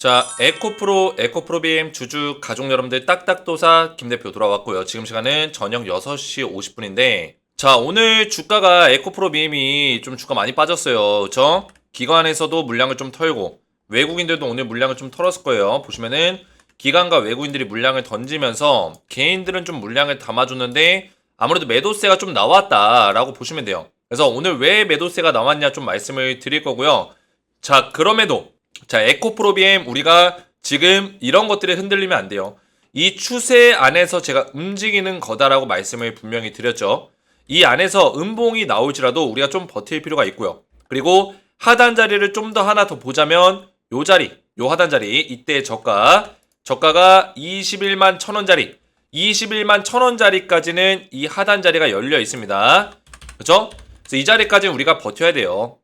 자, 에코프로 주주 가족 여러분들 딱딱도사 김대표 돌아왔고요. 지금 시간은 저녁 6시 50분인데 자, 오늘 주가가 에코프로 BM이 좀 주가 많이 빠졌어요. 그쵸? 기관에서도 물량을 좀 털고 외국인들도 오늘 물량을 좀 털었을 거예요. 보시면은 기관과 외국인들이 물량을 던지면서 개인들은 좀 물량을 담아줬는데 아무래도 매도세가 좀 나왔다라고 보시면 돼요. 그래서 오늘 왜 매도세가 나왔냐 좀 말씀을 드릴 거고요. 자, 그럼에도 자, 에코프로비엠 우리가 지금 이런 것들에 흔들리면 안 돼요. 이 추세 안에서 제가 움직이는 거다라고 말씀을 분명히 드렸죠. 이 안에서 음봉이 나올지라도 우리가 좀 버틸 필요가 있고요. 그리고 하단 자리를 좀 더 하나 더 보자면 요 자리, 요 하단 자리, 이때 저가가 21만 1,000원 자리, 21만 1,000원 자리까지는 이 하단 자리가 열려 있습니다. 그렇죠? 그래서 이 자리까지는 우리가 버텨야 돼요.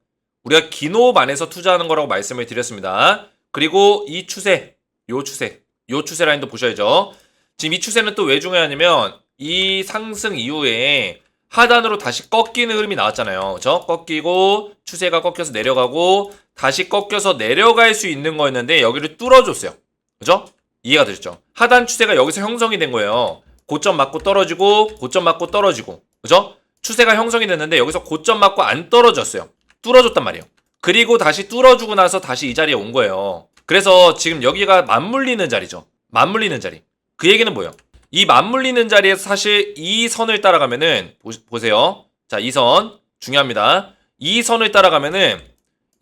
우리가 기노업 안에서 투자하는 거라고 말씀을 드렸습니다. 그리고 이 추세, 요 추세 라인도 보셔야죠. 지금 이 추세는 또 왜 중요하냐면 이 상승 이후에 하단으로 다시 꺾이는 흐름이 나왔잖아요. 그죠? 꺾이고 추세가 꺾여서 내려가고 다시 꺾여서 내려갈 수 있는 거였는데 여기를 뚫어줬어요. 그죠? 이해가 되셨죠? 하단 추세가 여기서 형성이 된 거예요. 고점 맞고 떨어지고 고점 맞고 떨어지고 그죠? 추세가 형성이 됐는데 여기서 고점 맞고 안 떨어졌어요. 뚫어줬단 말이에요. 그리고 다시 뚫어주고 나서 다시 이 자리에 온 거예요. 그래서 지금 여기가 맞물리는 자리죠. 맞물리는 자리. 그 얘기는 뭐예요? 이 맞물리는 자리에서 사실 이 선을 따라가면은 보세요. 자, 이 선 중요합니다. 이 선을 따라가면은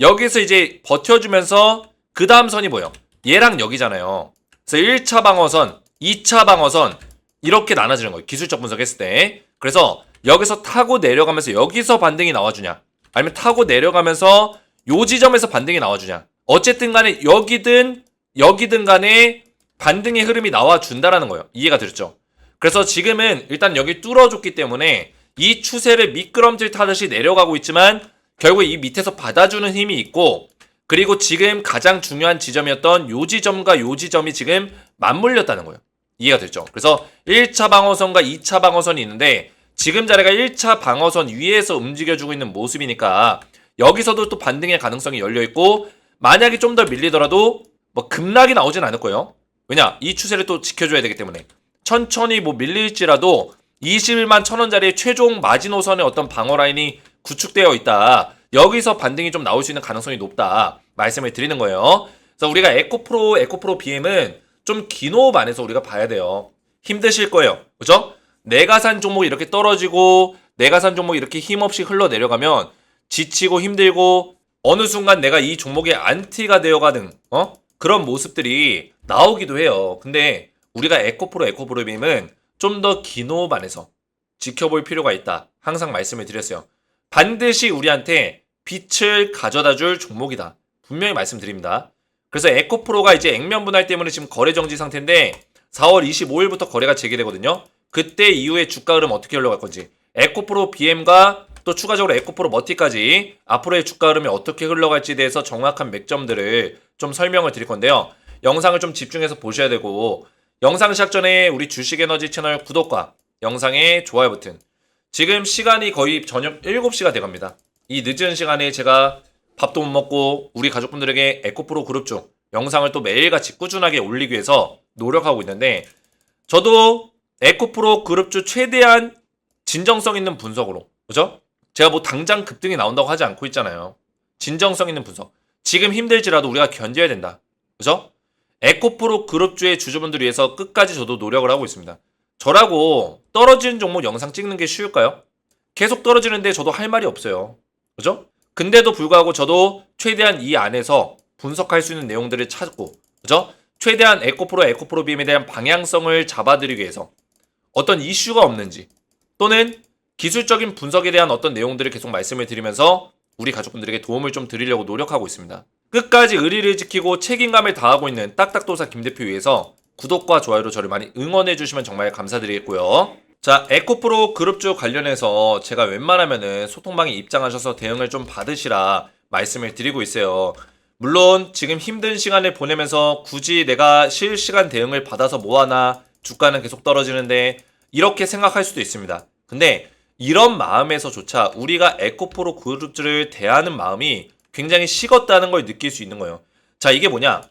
여기서 이제 버텨주면서 그 다음 선이 뭐예요? 얘랑 여기잖아요. 그래서 1차 방어선, 2차 방어선 이렇게 나눠지는 거예요. 기술적 분석했을 때. 그래서 여기서 타고 내려가면서 여기서 반등이 나와주냐, 아니면 타고 내려가면서 요 지점에서 반등이 나와주냐. 어쨌든 간에 여기든 간에 반등의 흐름이 나와준다라는 거예요. 이해가 되셨죠? 그래서 지금은 일단 여기 뚫어줬기 때문에 이 추세를 미끄럼틀 타듯이 내려가고 있지만 결국 이 밑에서 받아주는 힘이 있고, 그리고 지금 가장 중요한 지점이었던 요 지점과 요 지점이 지금 맞물렸다는 거예요. 이해가 됐죠? 그래서 1차 방어선과 2차 방어선이 있는데 지금 자리가 1차 방어선 위에서 움직여주고 있는 모습이니까 여기서도 또 반등의 가능성이 열려있고, 만약에 좀 더 밀리더라도 뭐 급락이 나오진 않을 거예요. 왜냐? 이 추세를 또 지켜줘야 되기 때문에 천천히 뭐 밀릴지라도 21만 1,000원 자리의 최종 마지노선의 어떤 방어 라인이 구축되어 있다. 여기서 반등이 좀 나올 수 있는 가능성이 높다 말씀을 드리는 거예요. 그래서 우리가 에코프로 BM은 좀 기노업 안에서 우리가 봐야 돼요. 힘드실 거예요. 그죠? 내가 산 종목이 이렇게 떨어지고 내가 산 종목이 이렇게 힘없이 흘러내려가면 지치고 힘들고 어느 순간 내가 이 종목의 안티가 되어가는 그런 모습들이 나오기도 해요. 근데 우리가 에코프로 BM은 좀 더 기노업 안에서 지켜볼 필요가 있다. 항상 말씀을 드렸어요. 반드시 우리한테 빛을 가져다 줄 종목이다. 분명히 말씀드립니다. 그래서 에코프로가 이제 액면 분할 때문에 지금 거래 정지 상태인데 4월 25일부터 거래가 재개되거든요. 그때 이후에 주가 흐름 어떻게 흘러갈 건지, 에코프로 BM과 또 추가적으로 에코프로 머티까지 앞으로의 주가 흐름이 어떻게 흘러갈지에 대해서 정확한 맥점들을 좀 설명을 드릴 건데요. 영상을 좀 집중해서 보셔야 되고, 영상 시작 전에 우리 주식에너지 채널 구독과 영상에 좋아요 버튼, 지금 시간이 거의 저녁 7시가 돼갑니다. 이 늦은 시간에 제가 밥도 못 먹고 우리 가족분들에게 에코프로 그룹주 영상을 또 매일같이 꾸준하게 올리기 위해서 노력하고 있는데, 저도 에코프로 그룹주 최대한 진정성 있는 분석으로, 그죠? 제가 뭐 당장 급등이 나온다고 하지 않고 있잖아요. 진정성 있는 분석. 지금 힘들지라도 우리가 견뎌야 된다. 그죠? 에코프로 그룹주의 주주분들 위해서 끝까지 저도 노력을 하고 있습니다. 저라고 떨어지는 종목 영상 찍는 게 쉬울까요? 계속 떨어지는데 저도 할 말이 없어요. 그죠? 근데도 불구하고 저도 최대한 이 안에서 분석할 수 있는 내용들을 찾고, 그죠? 최대한 에코프로 BM에 대한 방향성을 잡아드리기 위해서 어떤 이슈가 없는지, 또는 기술적인 분석에 대한 어떤 내용들을 계속 말씀을 드리면서 우리 가족분들에게 도움을 좀 드리려고 노력하고 있습니다. 끝까지 의리를 지키고 책임감을 다하고 있는 딱딱도사 김대표 위해서 구독과 좋아요로 저를 많이 응원해 주시면 정말 감사드리겠고요. 자, 에코프로 그룹주 관련해서 제가 웬만하면은 소통방에 입장하셔서 대응을 좀 받으시라 말씀을 드리고 있어요. 물론 지금 힘든 시간을 보내면서 굳이 내가 실시간 대응을 받아서 뭐하나, 주가는 계속 떨어지는데, 이렇게 생각할 수도 있습니다. 근데 이런 마음에서조차 우리가 에코프로 그룹주를 대하는 마음이 굉장히 식었다는 걸 느낄 수 있는 거예요. 자, 이게 뭐냐?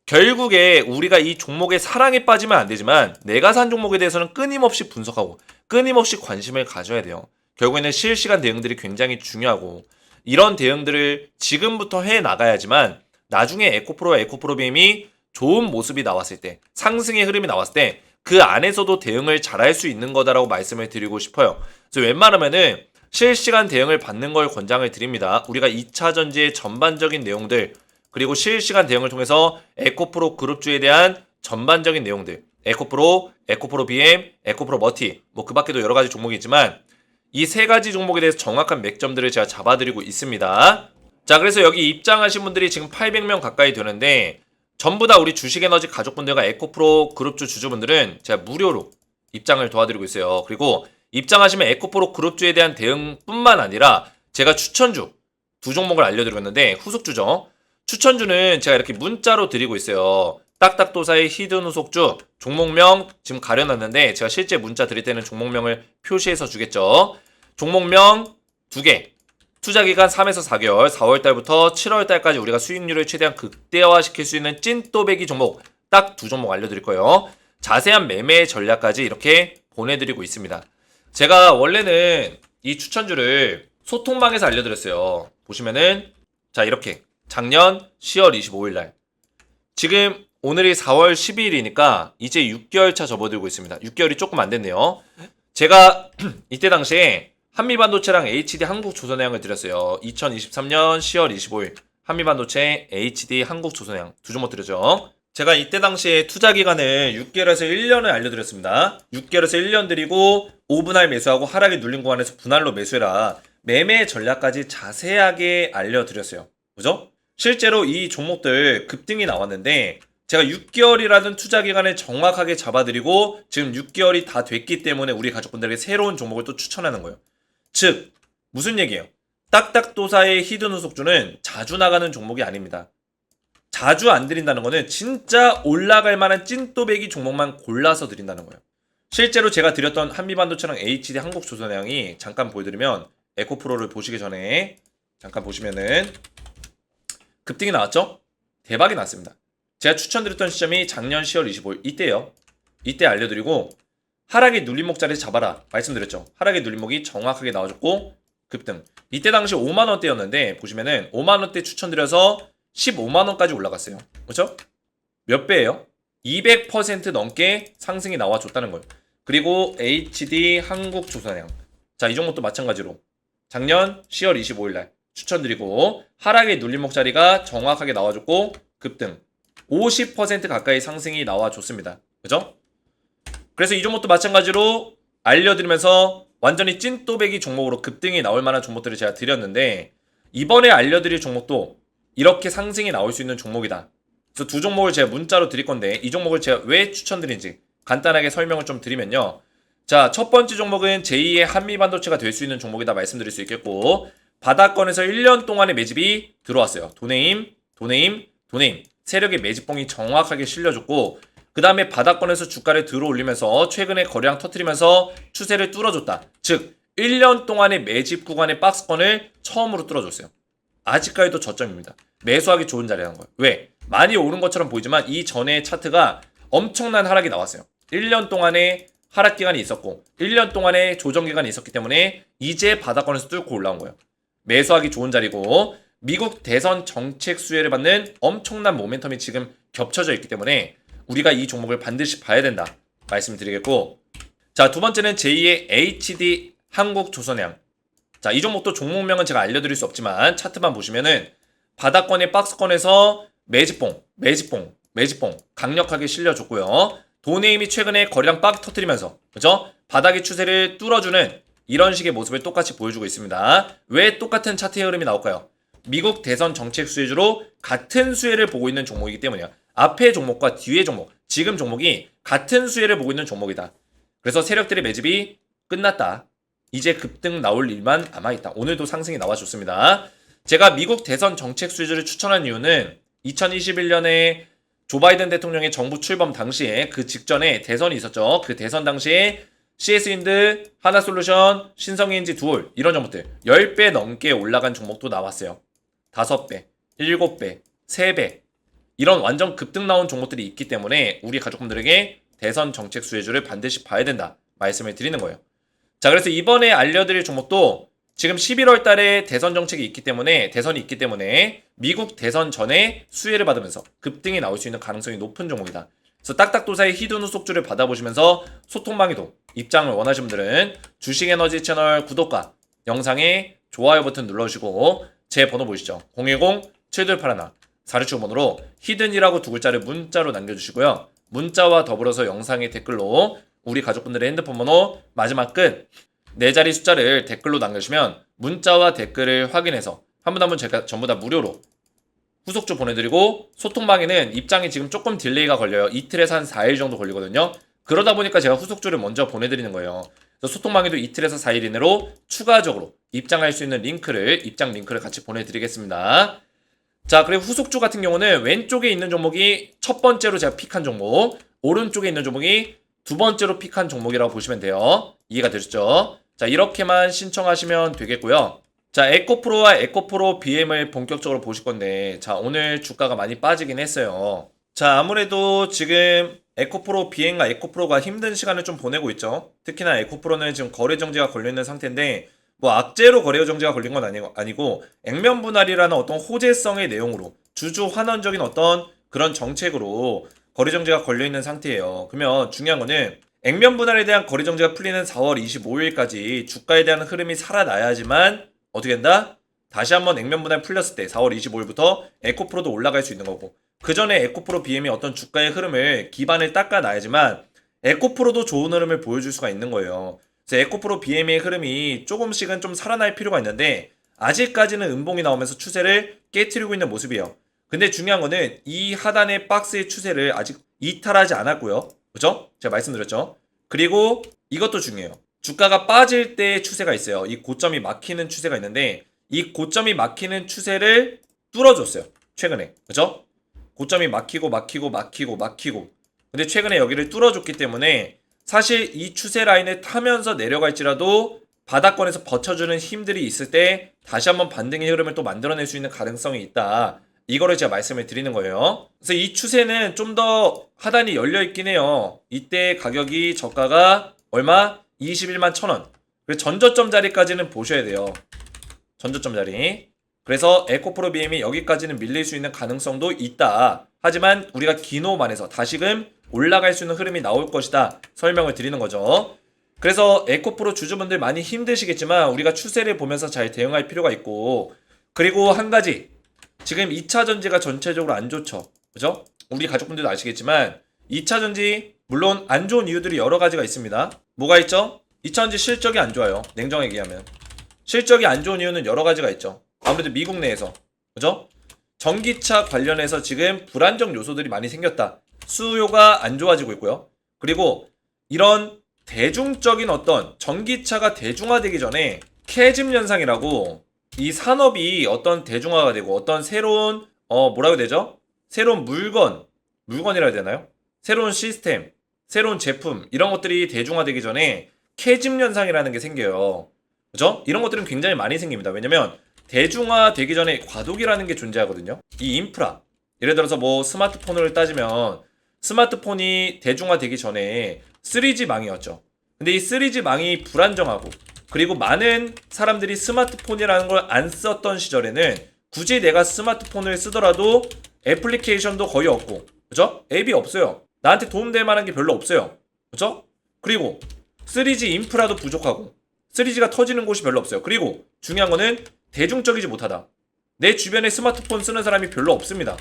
결국에 우리가 이 종목의 사랑에 빠지면 안 되지만 내가 산 종목에 대해서는 끊임없이 분석하고 끊임없이 관심을 가져야 돼요. 결국에는 실시간 대응들이 굉장히 중요하고 이런 대응들을 지금부터 해 나가야지만 나중에 에코프로와 에코프로비엠이 좋은 모습이 나왔을 때 상승의 흐름이 나왔을 때 그 안에서도 대응을 잘할 수 있는 거다라고 말씀을 드리고 싶어요. 그래서 웬만하면은 실시간 대응을 받는 걸 권장을 드립니다. 우리가 2차 전지의 전반적인 내용들 그리고 실시간 대응을 통해서 에코프로 그룹주에 대한 전반적인 내용들 에코프로, 에코프로 BM, 에코프로 머티 뭐 그 밖에도 여러 가지 종목이 있지만 이 세 가지 종목에 대해서 정확한 맥점들을 제가 잡아드리고 있습니다. 자, 그래서 여기 입장하신 분들이 지금 800명 가까이 되는데 전부 다 우리 주식에너지 가족분들과 에코프로 그룹주 주주분들은 제가 무료로 입장을 도와드리고 있어요. 그리고 입장하시면 에코프로 그룹주에 대한 대응뿐만 아니라 제가 추천주 두 종목을 알려드리고 있는데 후속주죠. 추천주는 제가 이렇게 문자로 드리고 있어요. 딱딱도사의 히든 후속주 종목명 지금 가려놨는데 제가 실제 문자 드릴 때는 종목명을 표시해서 주겠죠. 종목명 2개 투자기간 3에서 4개월 4월달부터 7월달까지 우리가 수익률을 최대한 극대화시킬 수 있는 찐또배기 종목 딱 두 종목 알려드릴 거예요. 자세한 매매 전략까지 이렇게 보내드리고 있습니다. 제가 원래는 이 추천주를 소통방에서 알려드렸어요. 보시면은 자 이렇게 작년 10월 25일날 지금 오늘이 4월 12일이니까 이제 6개월 차 접어들고 있습니다. 6개월이 조금 안 됐네요. 제가 이때 당시에 한미반도체랑 HD 한국조선해양을 드렸어요. 2023년 10월 25일 한미반도체, HD 한국조선해양 두 종목 드렸죠. 제가 이때 당시에 투자기간을 6개월에서 1년을 알려드렸습니다. 6개월에서 1년 드리고 5분할 매수하고 하락이 눌린 구간에서 분할로 매수해라. 매매 전략까지 자세하게 알려드렸어요. 그죠? 실제로 이 종목들 급등이 나왔는데 제가 6개월이라는 투자기간을 정확하게 잡아드리고 지금 6개월이 다 됐기 때문에 우리 가족분들에게 새로운 종목을 또 추천하는 거예요. 즉 무슨 얘기예요? 딱딱도사의 히든 후속주는 자주 나가는 종목이 아닙니다. 자주 안 드린다는 거는 진짜 올라갈 만한 찐또배기 종목만 골라서 드린다는 거예요. 실제로 제가 드렸던 한미반도체랑 HD 한국조선해양이 잠깐 보여드리면 에코프로를 보시기 전에 잠깐 보시면은 급등이 나왔죠? 대박이 났습니다. 제가 추천드렸던 시점이 작년 10월 25일 이때요. 이때 알려드리고 하락의 눌림목 자리 잡아라 말씀드렸죠. 하락의 눌림목이 정확하게 나와줬고 급등. 이때 당시 5만원대였는데 보시면은 5만원대 추천드려서 15만원까지 올라갔어요. 그렇죠? 몇 배예요? 200% 넘게 상승이 나와줬다는 거예요. 그리고 HD 한국조선해양 자, 이 종목도 마찬가지로 작년 10월 25일날 추천드리고 하락의 눌림목 자리가 정확하게 나와줬고 급등 50% 가까이 상승이 나와줬습니다. 그죠? 그래서 이 종목도 마찬가지로 알려드리면서 완전히 찐또배기 종목으로 급등이 나올 만한 종목들을 제가 드렸는데 이번에 알려드릴 종목도 이렇게 상승이 나올 수 있는 종목이다. 그래서 두 종목을 제가 문자로 드릴 건데 이 종목을 제가 왜 추천드린지 간단하게 설명을 좀 드리면요. 자, 첫 번째 종목은 제2의 한미반도체가 될 수 있는 종목이다 말씀드릴 수 있겠고 바닥권에서 1년 동안의 매집이 들어왔어요. 도네임 세력의 매집봉이 정확하게 실려줬고 그 다음에 바닥권에서 주가를 들어올리면서 최근에 거래량 터트리면서 추세를 뚫어줬다. 즉 1년 동안의 매집 구간의 박스권을 처음으로 뚫어줬어요. 아직까지도 저점입니다. 매수하기 좋은 자리라는 거예요. 왜? 많이 오른 것처럼 보이지만 이 전에 차트가 엄청난 하락이 나왔어요. 1년 동안의 하락 기간이 있었고 1년 동안의 조정 기간이 있었기 때문에 이제 바닥권에서 뚫고 올라온 거예요. 매수하기 좋은 자리고 미국 대선 정책 수혜를 받는 엄청난 모멘텀이 지금 겹쳐져 있기 때문에 우리가 이 종목을 반드시 봐야 된다 말씀드리겠고 자, 두 번째는 제2의 HD 한국조선해양 자, 이 종목도 종목명은 제가 알려드릴 수 없지만 차트만 보시면은 바닥권의 박스권에서 매집봉 강력하게 실려줬고요. 도네임이 최근에 거래량 빡 터뜨리면서 그죠? 바닥의 추세를 뚫어주는 이런 식의 모습을 똑같이 보여주고 있습니다. 왜 똑같은 차트의 흐름이 나올까요? 미국 대선 정책 수혜주로 같은 수혜를 보고 있는 종목이기 때문이야. 앞의 종목과 뒤의 종목, 지금 종목이 같은 수혜를 보고 있는 종목이다. 그래서 세력들의 매집이 끝났다. 이제 급등 나올 일만 남아있다. 오늘도 상승이 나와줬습니다. 제가 미국 대선 정책 수혜주를 추천한 이유는 2021년에 조 바이든 대통령의 정부 출범 당시에 그 직전에 대선이 있었죠. 그 대선 당시에 CS인드, 하나솔루션, 신성인지 두올 이런 종목들 10배 넘게 올라간 종목도 나왔어요. 5배, 7배, 3배 이런 완전 급등 나온 종목들이 있기 때문에 우리 가족분들에게 대선 정책 수혜주를 반드시 봐야 된다 말씀을 드리는 거예요. 자, 그래서 이번에 알려드릴 종목도 지금 11월 달에 대선 정책이 있기 때문에, 대선이 있기 때문에 미국 대선 전에 수혜를 받으면서 급등이 나올 수 있는 가능성이 높은 종목이다. 그래서 딱딱도사의 히든 후속주를 받아보시면서 소통방해도 입장을 원하시는 분들은 주식에너지 채널 구독과 영상에 좋아요 버튼 눌러주시고 제 번호 보이시죠? 010-7281-4675번호로 히든이라고 두 글자를 문자로 남겨주시고요. 문자와 더불어서 영상의 댓글로 우리 가족분들의 핸드폰 번호 마지막 끝 4자리 숫자를 댓글로 남겨주시면 문자와 댓글을 확인해서 한 분 한 분 제가 전부 다 무료로 후속주 보내드리고, 소통방에는 입장이 지금 조금 딜레이가 걸려요. 이틀에서 한 4일 정도 걸리거든요. 그러다 보니까 제가 후속주를 먼저 보내드리는 거예요. 그래서 소통방에도 이틀에서 4일 이내로 추가적으로 입장할 수 있는 입장 링크를 같이 보내드리겠습니다. 자, 그리고 후속주 같은 경우는 왼쪽에 있는 종목이 첫 번째로 제가 픽한 종목, 오른쪽에 있는 종목이 두 번째로 픽한 종목이라고 보시면 돼요. 이해가 되셨죠? 자, 이렇게만 신청하시면 되겠고요. 자, 에코프로와 에코프로 BM을 본격적으로 보실 건데, 자, 오늘 주가가 많이 빠지긴 했어요. 자, 아무래도 지금 에코프로 BM과 에코프로가 힘든 시간을 좀 보내고 있죠. 특히나 에코프로는 지금 거래 정지가 걸려있는 상태인데, 뭐 악재로 거래 정지가 걸린 건 아니고 액면 분할이라는 어떤 호재성의 내용으로 주주 환원적인 어떤 그런 정책으로 거래 정지가 걸려있는 상태예요. 그러면 중요한 거는 액면 분할에 대한 거래 정지가 풀리는 4월 25일까지 주가에 대한 흐름이 살아나야지만 어떻게 된다? 다시 한번 액면 분할 풀렸을 때 4월 25일부터 에코프로도 올라갈 수 있는 거고, 그 전에 에코프로 BM이 어떤 주가의 흐름을 기반을 닦아놔야지만 에코프로도 좋은 흐름을 보여줄 수가 있는 거예요. 그래서 에코프로 BM의 흐름이 조금씩은 좀 살아날 필요가 있는데 아직까지는 음봉이 나오면서 추세를 깨트리고 있는 모습이에요. 근데 중요한 거는 이 하단의 박스의 추세를 아직 이탈하지 않았고요. 그죠? 제가 말씀드렸죠? 그리고 이것도 중요해요. 주가가 빠질 때의 추세가 있어요. 이 고점이 막히는 추세가 있는데 이 고점이 막히는 추세를 뚫어줬어요. 최근에. 그죠? 고점이 막히고 근데 최근에 여기를 뚫어줬기 때문에 사실 이 추세 라인을 타면서 내려갈지라도 바닥권에서 버텨주는 힘들이 있을 때 다시 한번 반등의 흐름을 또 만들어낼 수 있는 가능성이 있다. 이거를 제가 말씀을 드리는 거예요. 그래서 이 추세는 좀 더 하단이 열려있긴 해요. 이때 가격이 저가가 얼마? 21만 1,000원. 그래서 전저점 자리까지는 보셔야 돼요. 전저점 자리. 그래서 에코프로 BM이 여기까지는 밀릴 수 있는 가능성도 있다. 하지만 우리가 기노만에서 다시금 올라갈 수 있는 흐름이 나올 것이다. 설명을 드리는 거죠. 그래서 에코프로 주주분들 많이 힘드시겠지만 우리가 추세를 보면서 잘 대응할 필요가 있고, 그리고 한 가지. 지금 2차 전지가 전체적으로 안 좋죠. 그죠? 우리 가족분들도 아시겠지만 2차 전지 물론 안 좋은 이유들이 여러 가지가 있습니다. 뭐가 있죠? 2차 전지 실적이 안 좋아요. 냉정하게 얘기하면. 실적이 안 좋은 이유는 여러 가지가 있죠. 아무래도 미국 내에서. 그죠? 전기차 관련해서 지금 불안정 요소들이 많이 생겼다. 수요가 안 좋아지고 있고요. 그리고 이런 대중적인 어떤 전기차가 대중화되기 전에 캐즘 현상이라고 이 산업이 어떤 대중화가 되고 어떤 새로운 뭐라고 해야 되죠? 새로운 물건이라 해야 되나요? 새로운 시스템, 새로운 제품 이런 것들이 대중화되기 전에 캐즘 현상이라는 게 생겨요. 그죠? 이런 것들은 굉장히 많이 생깁니다. 왜냐면 대중화되기 전에 과도기라는 게 존재하거든요. 이 인프라, 예를 들어서 뭐 스마트폰을 따지면 스마트폰이 대중화되기 전에 3G 망이었죠. 근데 이 3G 망이 불안정하고 그리고 많은 사람들이 스마트폰이라는 걸 안 썼던 시절에는 굳이 내가 스마트폰을 쓰더라도 애플리케이션도 거의 없고, 그죠? 앱이 없어요. 나한테 도움될 만한 게 별로 없어요. 그죠? 그리고 3G 인프라도 부족하고 3G가 터지는 곳이 별로 없어요. 그리고 중요한 거는 대중적이지 못하다. 내 주변에 스마트폰 쓰는 사람이 별로 없습니다.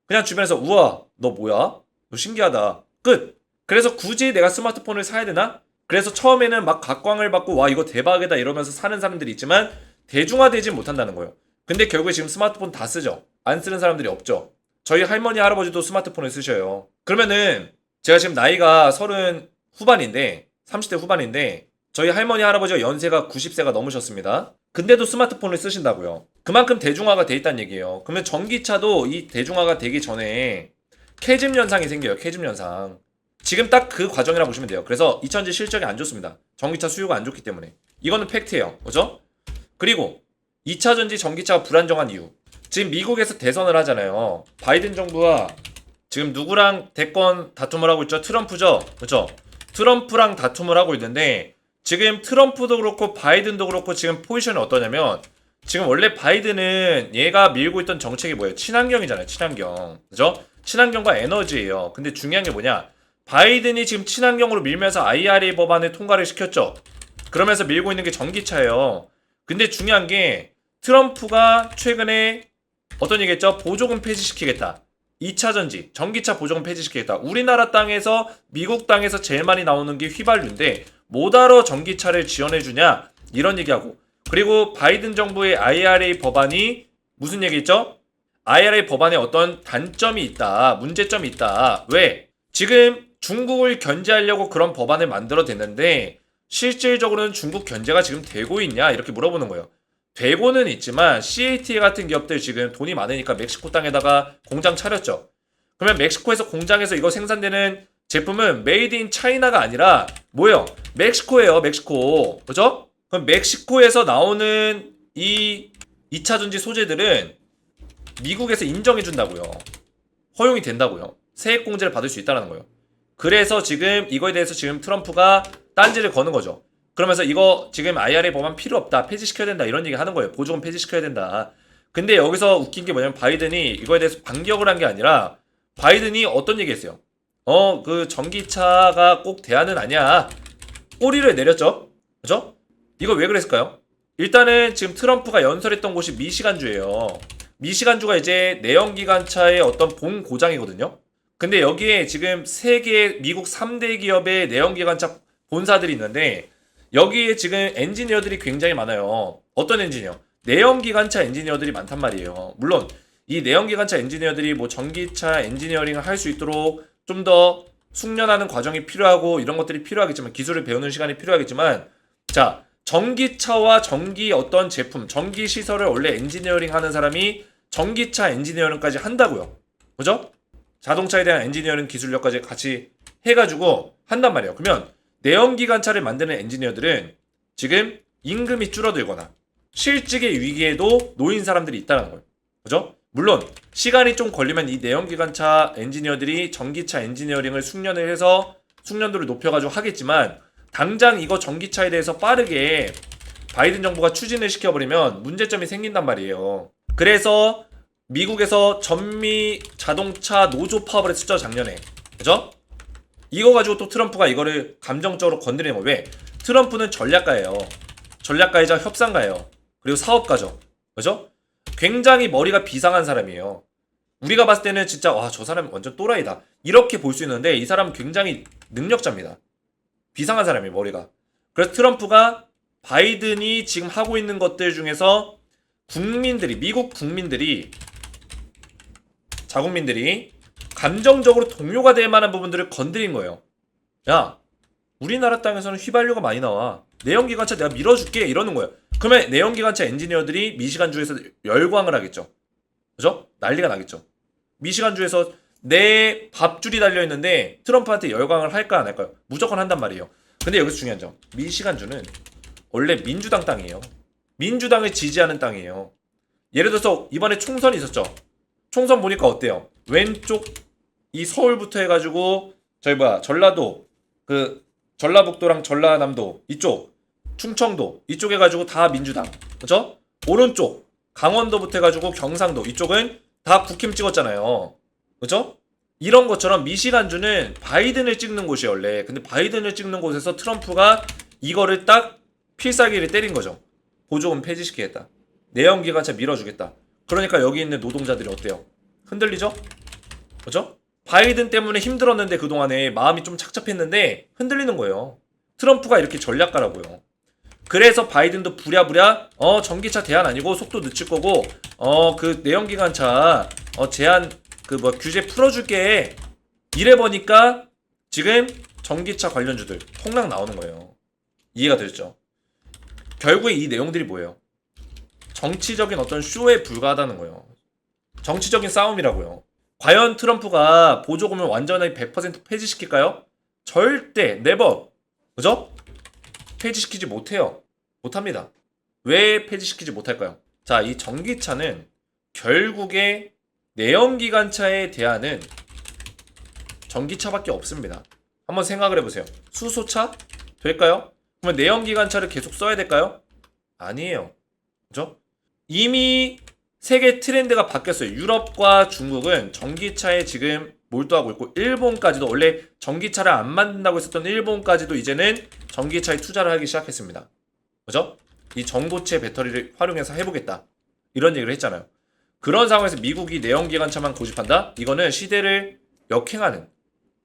그냥 주변에서 우와 너 뭐야? 너 신기하다. 끝. 그래서 굳이 내가 스마트폰을 사야 되나? 그래서 처음에는 막 각광을 받고 와 이거 대박이다 이러면서 사는 사람들이 있지만 대중화되지 못한다는 거예요. 근데 결국에 지금 스마트폰 다 쓰죠. 안 쓰는 사람들이 없죠. 저희 할머니 할아버지도 스마트폰을 쓰셔요. 그러면은 제가 지금 나이가 30 후반인데 30대 후반인데 저희 할머니 할아버지가 연세가 90세가 넘으셨습니다. 근데도 스마트폰을 쓰신다고요. 그만큼 대중화가 돼 있다는 얘기예요. 그러면 전기차도 이 대중화가 되기 전에 캐즘 현상이 생겨요. 캐즘 현상. 지금 딱 그 과정이라고 보시면 돼요. 그래서 2000지 실적이 안 좋습니다. 전기차 수요가 안 좋기 때문에. 이거는 팩트예요. 그죠? 그리고 2차 전지 전기차가 불안정한 이유. 지금 미국에서 대선을 하잖아요. 바이든 정부와 지금 누구랑 대권 다툼을 하고 있죠? 트럼프죠? 그렇죠? 트럼프랑 다툼을 하고 있는데 지금 트럼프도 그렇고 바이든도 그렇고 지금 포지션이 어떠냐면 지금 원래 바이든은 얘가 밀고 있던 정책이 뭐예요? 친환경이잖아요. 친환경. 그죠? 친환경과 에너지예요. 근데 중요한 게 뭐냐? 바이든이 지금 친환경으로 밀면서 IRA 법안을 통과를 시켰죠. 그러면서 밀고 있는 게 전기차예요. 근데 중요한 게 트럼프가 최근에 어떤 얘기했죠? 보조금 폐지시키겠다. 2차 전지, 전기차 보조금 폐지시키겠다. 우리나라 땅에서 미국 땅에서 제일 많이 나오는 게 휘발유인데 뭐하러 전기차를 지원해주냐? 이런 얘기하고 그리고 바이든 정부의 IRA 법안이 무슨 얘기했죠? IRA 법안에 어떤 단점이 있다. 문제점이 있다. 왜? 지금 중국을 견제하려고 그런 법안을 만들어냈는데 실질적으로는 중국 견제가 지금 되고 있냐? 이렇게 물어보는 거예요. 되고는 있지만 CAT 같은 기업들 지금 돈이 많으니까 멕시코 땅에다가 공장 차렸죠. 그러면 멕시코에서 공장에서 이거 생산되는 제품은 메이드 인 차이나가 아니라 뭐예요? 멕시코예요. 멕시코. 그죠? 그럼 멕시코에서 나오는 이 2차 전지 소재들은 미국에서 인정해 준다고요. 허용이 된다고요. 세액 공제를 받을 수 있다는 거예요. 그래서 지금 이거에 대해서 지금 트럼프가 딴지를 거는 거죠. 그러면서 이거 지금 IRA 법안 필요 없다. 폐지시켜야 된다. 이런 얘기 하는 거예요. 보조금 폐지시켜야 된다. 근데 여기서 웃긴 게 뭐냐면 바이든이 이거에 대해서 반격을 한 게 아니라 바이든이 어떤 얘기 했어요? 그 전기차가 꼭 대안은 아니야. 꼬리를 내렸죠. 그죠? 이거 왜 그랬을까요? 일단은 지금 트럼프가 연설했던 곳이 미시간주예요. 미시간주가 이제 내연기관차의 어떤 본 고장이거든요. 근데 여기에 지금 세계 미국 3대 기업의 내연기관차 본사들이 있는데 여기에 지금 엔지니어들이 굉장히 많아요. 어떤 엔지니어? 내연기관차 엔지니어들이 많단 말이에요. 물론 이 내연기관차 엔지니어들이 뭐 전기차 엔지니어링을 할 수 있도록 좀 더 숙련하는 과정이 필요하고 이런 것들이 필요하겠지만 기술을 배우는 시간이 필요하겠지만 자 전기차와 전기 어떤 제품, 전기 시설을 원래 엔지니어링 하는 사람이 전기차 엔지니어링까지 한다고요. 그죠? 자동차에 대한 엔지니어링 기술력까지 같이 해가지고 한단 말이에요. 그러면 내연기관차를 만드는 엔지니어들은 지금 임금이 줄어들거나 실직의 위기에도 놓인 사람들이 있다는 거예요. 그죠? 물론 시간이 좀 걸리면 이 내연기관차 엔지니어들이 전기차 엔지니어링을 숙련을 해서 숙련도를 높여가지고 하겠지만 당장 이거 전기차에 대해서 빠르게 바이든 정부가 추진을 시켜버리면 문제점이 생긴단 말이에요. 그래서 미국에서 전미 자동차 노조 파업을 했었죠, 작년에. 그죠? 이거 가지고 또 트럼프가 이거를 감정적으로 건드리는 거예요. 왜? 트럼프는 전략가예요. 전략가이자 협상가예요. 그리고 사업가죠. 그죠? 굉장히 머리가 비상한 사람이에요. 우리가 봤을 때는 진짜 와, 저 사람 완전 또라이다. 이렇게 볼 수 있는데 이 사람은 굉장히 능력자입니다. 비상한 사람이에요, 머리가. 그래서 트럼프가 바이든이 지금 하고 있는 것들 중에서 국민들이, 미국 국민들이, 자국민들이 감정적으로 동요가 될 만한 부분들을 건드린 거예요. 야, 우리나라 땅에서는 휘발유가 많이 나와. 내연기관차 내가 밀어줄게. 이러는 거예요. 그러면 내연기관차 엔지니어들이 미시간주에서 열광을 하겠죠. 그죠? 난리가 나겠죠. 미시간주에서 내 밥줄이 달려있는데 트럼프한테 열광을 할까 안 할까요? 무조건 한단 말이에요. 근데 여기서 중요한 점. 미시간주는 원래 민주당 땅이에요. 민주당을 지지하는 땅이에요. 예를 들어서 이번에 총선이 있었죠. 총선 보니까 어때요? 왼쪽 이 서울부터 해가지고 저희 전라도 그 전라북도랑 전라남도 이쪽 충청도 이쪽 해가지고 다 민주당. 그죠? 오른쪽 강원도부터 해가지고 경상도 이쪽은 다 국힘 찍었잖아요. 그죠? 이런 것처럼 미시간주는 바이든을 찍는 곳이에요 원래. 근데 바이든을 찍는 곳에서 트럼프가 이거를 딱 필살기를 때린 거죠. 보조금 폐지시키겠다. 내연기관차 밀어주겠다. 그러니까 여기 있는 노동자들이 어때요? 흔들리죠? 그죠? 바이든 때문에 힘들었는데 그동안에 마음이 좀 착잡했는데 흔들리는 거예요. 트럼프가 이렇게 전략가라고요. 그래서 바이든도 부랴부랴 전기차 대안 아니고 속도 늦출 거고 그 내연기관차 제한 규제 풀어줄게 이래 보니까 지금 전기차 관련주들 폭락 나오는 거예요. 이해가 되죠? 결국에 이 내용들이 뭐예요? 정치적인 어떤 쇼에 불과하다는 거예요. 정치적인 싸움이라고요. 과연 트럼프가 보조금을 완전히 100% 폐지시킬까요? 절대 네버. 그죠? 폐지시키지 못해요. 못합니다. 왜 폐지시키지 못할까요? 자, 이 전기차는 결국에 내연기관차에 대안은 전기차밖에 없습니다. 한번 생각을 해보세요. 수소차? 될까요? 그러면 내연기관차를 계속 써야 될까요? 아니에요. 그죠? 이미 세계 트렌드가 바뀌었어요. 유럽과 중국은 전기차에 지금 몰두하고 있고, 일본까지도 원래 전기차를 안 만든다고 했었던 일본까지도 이제는 전기차에 투자를 하기 시작했습니다. 그죠? 이 전고체 배터리를 활용해서 해보겠다, 이런 얘기를 했잖아요. 그런 상황에서 미국이 내연기관차만 고집한다? 이거는 시대를 역행하는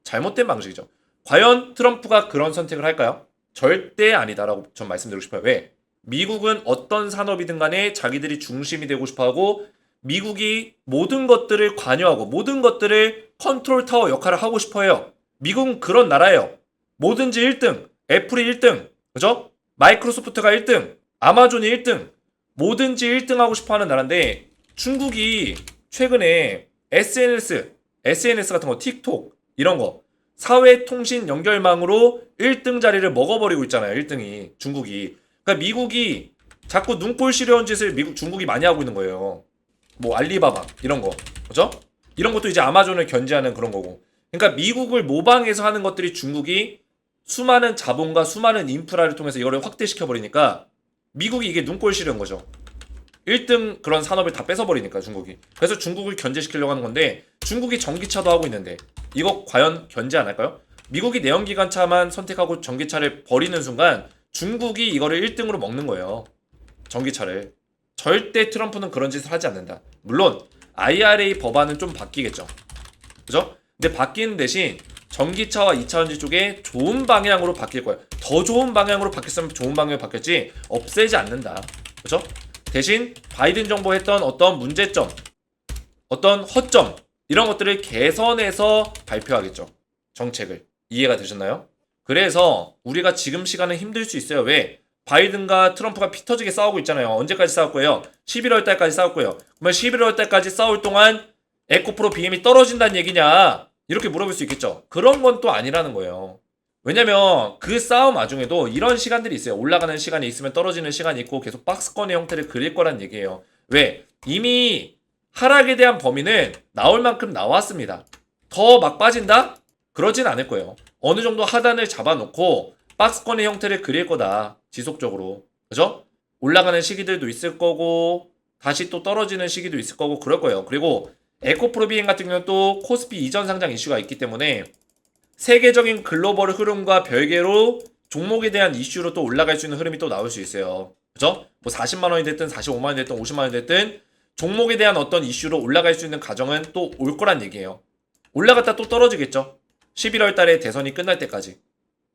잘못된 방식이죠. 과연 트럼프가 그런 선택을 할까요? 절대 아니다라고 전 말씀드리고 싶어요. 왜? 미국은 어떤 산업이든 간에 자기들이 중심이 되고 싶어하고, 미국이 모든 것들을 관여하고 모든 것들을 컨트롤 타워 역할을 하고 싶어해요. 미국은 그런 나라예요. 뭐든지 1등, 애플이 1등, 그죠? 마이크로소프트가 1등, 아마존이 1등, 뭐든지 1등 하고 싶어하는 나라인데, 중국이 최근에 SNS 같은 거, 틱톡 이런 거 사회통신 연결망으로 1등 자리를 먹어버리고 있잖아요. 1등이 중국이. 그러니까 미국이 자꾸 눈꼴 시려운 짓을 중국이 많이 하고 있는 거예요. 뭐 알리바바 이런 거, 그죠? 이런 것도 이제 아마존을 견제하는 그런 거고. 그러니까 미국을 모방해서 하는 것들이 중국이 수많은 자본과 수많은 인프라를 통해서 이거를 확대시켜 버리니까 미국이 이게 눈꼴 시려운 거죠. 1등 그런 산업을 다 뺏어버리니까 중국이. 그래서 중국을 견제시키려고 하는 건데, 중국이 전기차도 하고 있는데 이거 과연 견제 안 할까요? 미국이 내연기관차만 선택하고 전기차를 버리는 순간 중국이 이거를 1등으로 먹는 거예요. 전기차를. 절대 트럼프는 그런 짓을 하지 않는다. 물론 IRA 법안은 좀 바뀌겠죠. 그죠? 근데 바뀌는 대신 전기차와 2차전지 쪽에 좋은 방향으로 바뀔 거예요. 더 좋은 방향으로 바뀌었으면 좋은 방향으로 바뀌었지 없애지 않는다. 그죠? 대신 바이든 정부 했던 어떤 문제점, 어떤 허점, 이런 것들을 개선해서 발표하겠죠. 정책을. 이해가 되셨나요? 그래서 우리가 지금 시간은 힘들 수 있어요. 왜? 바이든과 트럼프가 피 터지게 싸우고 있잖아요. 언제까지 싸울 거예요? 11월 달까지 싸울 거예요. 그러면 11월 달까지 싸울 동안 에코프로 BM이 떨어진다는 얘기냐? 이렇게 물어볼 수 있겠죠. 그런 건 또 아니라는 거예요. 왜냐면 그 싸움 와중에도 이런 시간들이 있어요. 올라가는 시간이 있으면 떨어지는 시간이 있고, 계속 박스권의 형태를 그릴 거란 얘기예요. 왜? 이미 하락에 대한 범위는 나올 만큼 나왔습니다. 더 막 빠진다? 그러진 않을 거예요. 어느 정도 하단을 잡아놓고 박스권의 형태를 그릴 거다. 지속적으로. 그죠? 올라가는 시기들도 있을 거고, 다시 또 떨어지는 시기도 있을 거고, 그럴 거예요. 그리고 에코프로비엔 같은 경우는 또 코스피 이전 상장 이슈가 있기 때문에 세계적인 글로벌 흐름과 별개로 종목에 대한 이슈로 또 올라갈 수 있는 흐름이 또 나올 수 있어요. 그죠? 뭐 40만 원이 됐든 45만 원이 됐든 50만 원이 됐든 종목에 대한 어떤 이슈로 올라갈 수 있는 과정은 또 올 거란 얘기예요. 올라갔다 또 떨어지겠죠. 11월 달에 대선이 끝날 때까지.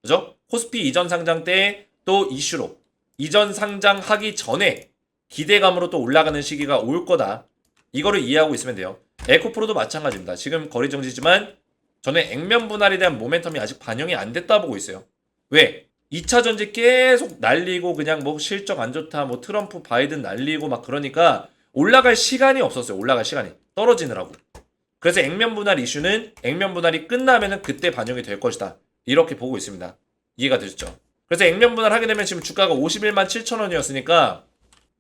그죠? 코스피 이전 상장 때 또 이슈로, 이전 상장하기 전에 기대감으로 또 올라가는 시기가 올 거다. 이거를 이해하고 있으면 돼요. 에코프로도 마찬가지입니다. 지금 거래 정지지만 저는 액면 분할에 대한 모멘텀이 아직 반영이 안 됐다 보고 있어요. 왜? 2차 전지 계속 날리고, 그냥 뭐 실적 안 좋다, 뭐 트럼프 바이든 날리고 막 그러니까 올라갈 시간이 없었어요. 올라갈 시간이. 떨어지느라고. 그래서 액면 분할 이슈는 액면 분할이 끝나면은 그때 반영이 될 것이다. 이렇게 보고 있습니다. 이해가 되셨죠? 그래서 액면 분할 하게 되면 지금 주가가 51만 7천 원이었으니까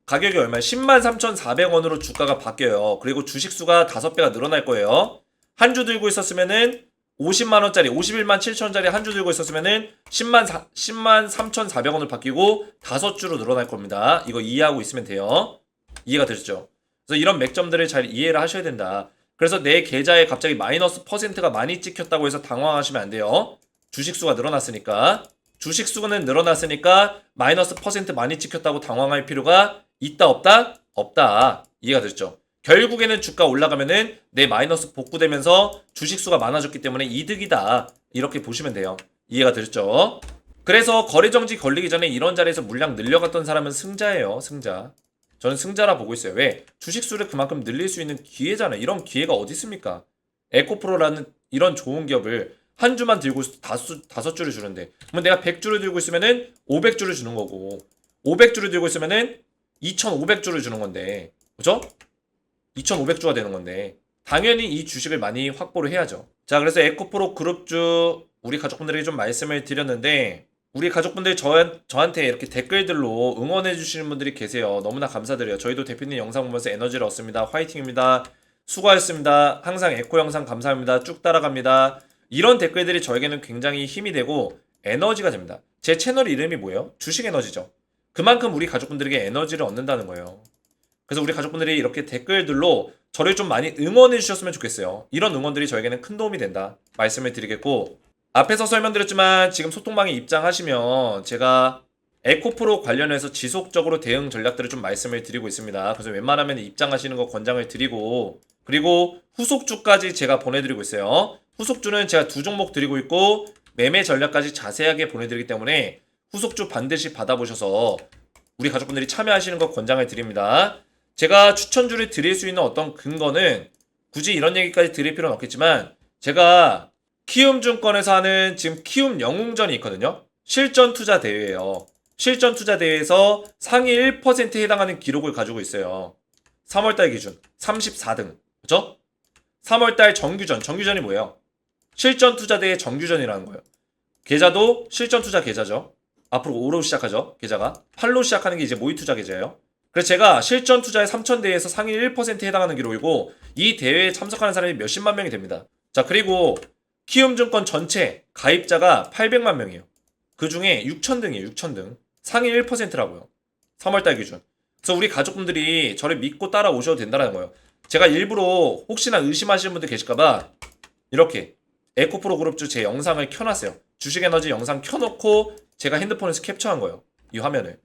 가격이 얼마야? 10만 3,400원으로 주가가 바뀌어요. 그리고 주식수가 5배가 늘어날 거예요. 한 주 들고 있었으면은 50만원짜리, 51만 7천원짜리 한 주 들고 있었으면은 10만 3,400원을 바뀌고 5주로 늘어날 겁니다. 이거 이해하고 있으면 돼요. 이해가 되셨죠? 그래서 이런 맥점들을 잘 이해를 하셔야 된다. 그래서 내 계좌에 갑자기 마이너스 퍼센트가 많이 찍혔다고 해서 당황하시면 안 돼요. 주식수가 늘어났으니까. 주식수는 늘어났으니까 마이너스 퍼센트 많이 찍혔다고 당황할 필요가 있다 없다? 없다. 이해가 되셨죠? 결국에는 주가 올라가면은 내 마이너스 복구되면서 주식수가 많아졌기 때문에 이득이다. 이렇게 보시면 돼요. 이해가 되셨죠? 그래서 거래정지 걸리기 전에 이런 자리에서 물량 늘려갔던 사람은 승자예요. 승자. 저는 승자라 보고 있어요. 왜? 주식수를 그만큼 늘릴 수 있는 기회잖아요. 이런 기회가 어디 있습니까? 에코프로라는 이런 좋은 기업을 한 주만 들고 5주를 주는데, 그러면 내가 100주를 들고 있으면은 500주를 주는 거고, 500주를 들고 있으면은 2,500주를 주는 건데, 그죠? 2,500주가 되는 건데 당연히 이 주식을 많이 확보를 해야죠. 자, 그래서 에코프로 그룹주 우리 가족분들에게 좀 말씀을 드렸는데, 우리 가족분들 저한테 이렇게 댓글들로 응원해 주시는 분들이 계세요. 너무나 감사드려요. 저희도 대표님 영상 보면서 에너지를 얻습니다. 화이팅입니다. 수고하셨습니다. 항상 에코 영상 감사합니다. 쭉 따라갑니다. 이런 댓글들이 저에게는 굉장히 힘이 되고 에너지가 됩니다. 제 채널 이름이 뭐예요? 주식 에너지죠. 그만큼 우리 가족분들에게 에너지를 얻는다는 거예요. 그래서 우리 가족분들이 이렇게 댓글들로 저를 좀 많이 응원해 주셨으면 좋겠어요. 이런 응원들이 저에게는 큰 도움이 된다 말씀을 드리겠고, 앞에서 설명드렸지만 지금 소통방에 입장하시면 제가 에코프로 관련해서 지속적으로 대응 전략들을 좀 말씀을 드리고 있습니다. 그래서 웬만하면 입장하시는 거 권장을 드리고, 그리고 후속주까지 제가 보내드리고 있어요. 후속주는 제가 2종목 드리고 있고 매매 전략까지 자세하게 보내드리기 때문에 후속주 반드시 받아보셔서 우리 가족분들이 참여하시는 거 권장을 드립니다. 제가 추천주를 드릴 수 있는 어떤 근거는 굳이 이런 얘기까지 드릴 필요는 없겠지만, 제가 키움증권에서 하는 지금 키움 영웅전이 있거든요. 실전 투자 대회예요. 실전 투자 대회에서 상위 1%에 해당하는 기록을 가지고 있어요. 3월달 기준 34등. 그죠? 3월달 정규전이 뭐예요? 실전 투자 대회 정규전이라는 거예요. 계좌도 실전 투자 계좌죠. 앞으로 5로 시작하죠. 계좌가 8로 시작하는 게 이제 모의 투자 계좌예요. 그래서 제가 실전 투자의 3000대회에서 상위 1%에 해당하는 기록이고, 이 대회에 참석하는 사람이 몇십만 명이 됩니다. 자, 그리고 키움증권 전체 가입자가 800만 명이에요. 그 중에 6000등이에요. 6000등. 상위 1%라고요. 3월달 기준. 그래서 우리 가족분들이 저를 믿고 따라오셔도 된다는 거예요. 제가 일부러 혹시나 의심하시는 분들 계실까봐 이렇게 에코프로 그룹주 제 영상을 켜놨어요. 주식에너지 영상 켜놓고 제가 핸드폰에서 캡처한 거예요. 이 화면을.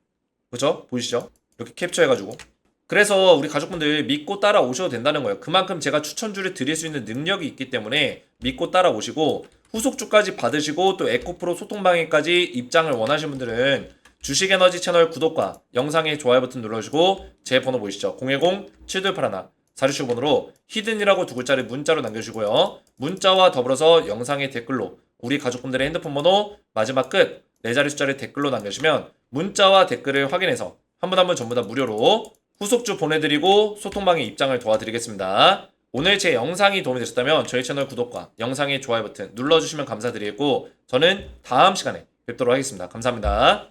그죠? 보이시죠? 이렇게 캡처해가지고. 그래서 우리 가족분들 믿고 따라오셔도 된다는 거예요. 그만큼 제가 추천주를 드릴 수 있는 능력이 있기 때문에 믿고 따라오시고, 후속주까지 받으시고 또 에코프로 소통방에까지 입장을 원하시는 분들은 주식에너지 채널 구독과 영상의 좋아요 버튼 눌러주시고, 제 번호 보이시죠? 010-7281 사료슈 번호로 히든이라고 2글자를 문자로 남겨주시고요. 문자와 더불어서 영상의 댓글로 우리 가족분들의 핸드폰 번호 마지막 끝 4자리 숫자를 댓글로 남겨주시면 문자와 댓글을 확인해서 한 분 한 분 전부 다 무료로 후속주 보내드리고 소통방에 입장을 도와드리겠습니다. 오늘 제 영상이 도움이 되셨다면 저희 채널 구독과 영상의 좋아요 버튼 눌러주시면 감사드리겠고, 저는 다음 시간에 뵙도록 하겠습니다. 감사합니다.